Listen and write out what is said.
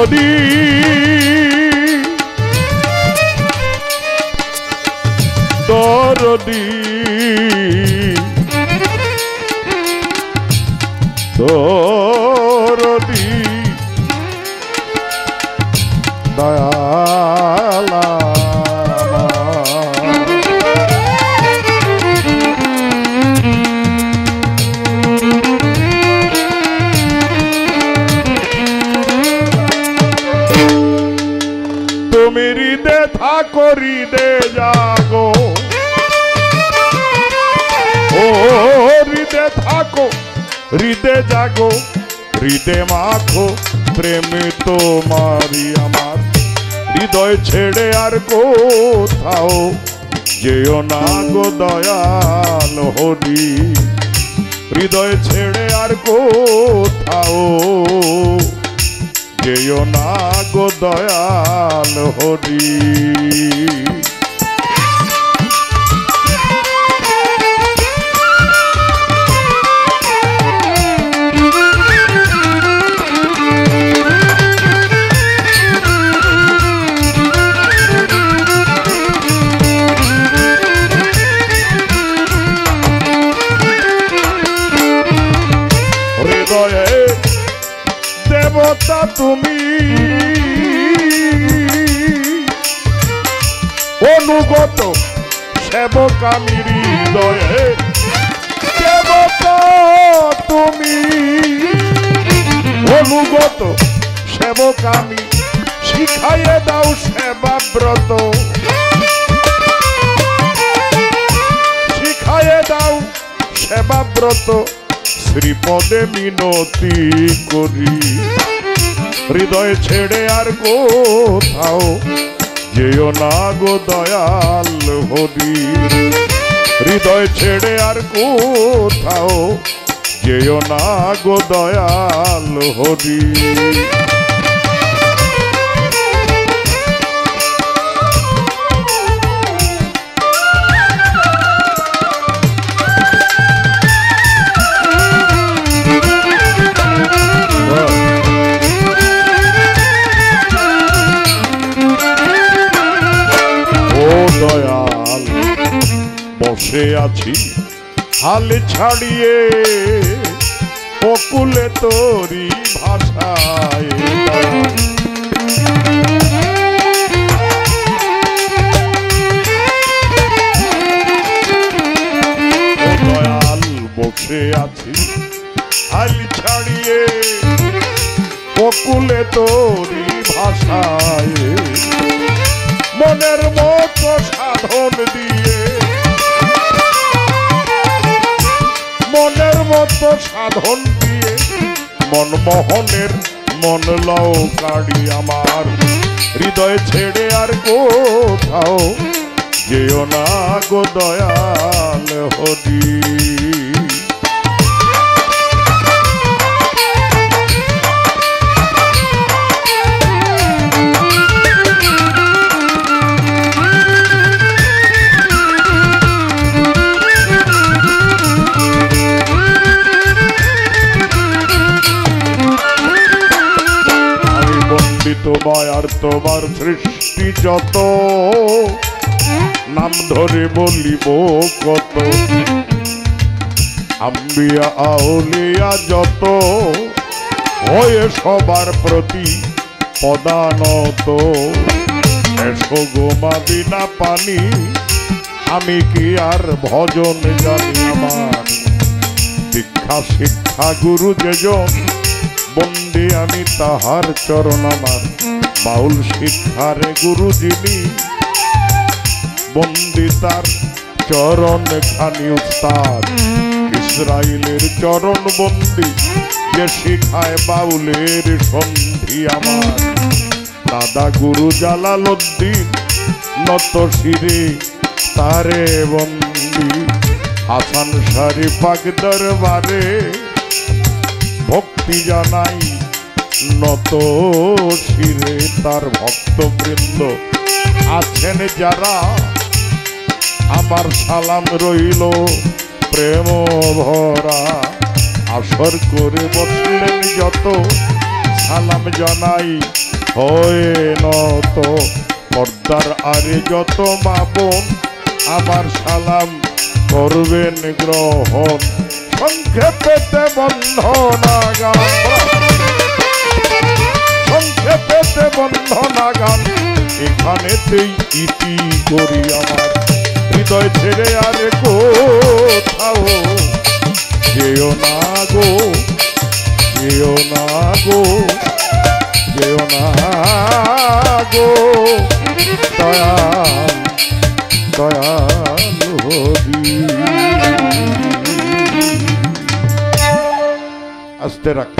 হরি দরদি দরদি দয়ালা তুমি হৃদে থাকো হৃদে জাগো ও হৃদে থাকো হৃদে জাগো হৃদে মাখো প্রেম তোমারি আমার হৃদয় ছেড়ে আর কোথাও যেও না গো দয়াল হরি হৃদয় ছেড়ে আর কোথাও যেও না গো দয়াল হরি হৃদয়ে দেবতা তুমি অনুগত সেবক আমি হৃদয়ে দেবতা তুমি অনুগত সেবক আমি শিখাইয়ে দাও সেবাব্রত শিখাইয়ে দাও সেবাব্রত শ্রীপদে মিনতি করি হৃদয় ছেড়ে আর কোথাও যেও না গো দয়াল হরি হৃদয় ছেড়ে আর কোথাও যেও না গো দয়াল হরি দয়াল বসে আছি হাল ছাড়িয়ে বকুলে তোরি ভাষায় দয়াল বসে আছি হাল ছাড়িয়ে বকুলে তোরি ভাষায় মনের মতো সাধন দিয়ে মনের মতো সাধন দিয়ে মনমোহনের মন লও কাড়ি আমার হৃদয় ছেড়ে আর কোথাও যেও না গো দয়াল হরি তোমায় আর তোমার সৃষ্টি যত নাম ধরে বলিব কত আম্বিয়া আউলিয়া যত হয়ে সবার প্রতি পদানত এসো গো মদিনা পানি আমি কি আর ভজন জানি আমার দীক্ষা শিক্ষা গুরু যেজন বন্দী আমি তাহার চরণ আমার বাউল শিক্ষারে গুরু যিনি বন্দী তার চরণ খানি উস্তাদ ইসরাইলের চরণ বন্দী যে শিখায় বাউলের সন্ধি আমার দাদা গুরু জালালউদ্দিন নত শিরে তারে বন্দী হাসান শাহী পাক দরবারে ভক্তি জানাই নত শিরে তার ভক্তবৃন্দ আছেন যারা আমার সালাম রইল প্রেম ভরা আসর করে বসলেন যত সালাম জানাই হয়ে নত পর্দার আরে যত মা বোন আমার সালাম করবেন গ্রহণ। সংক্ষেপেতে বন্ধনাগান, সংক্ষেপেতে বন্ধনাগান এখানেতেই ইতি করি আমার। হৃদয় ছেড়ে আর কোথাও যেও না গো, যেও না গো, যেও না গো দয়াল, দয়াল হরি। আস্তে রাখ।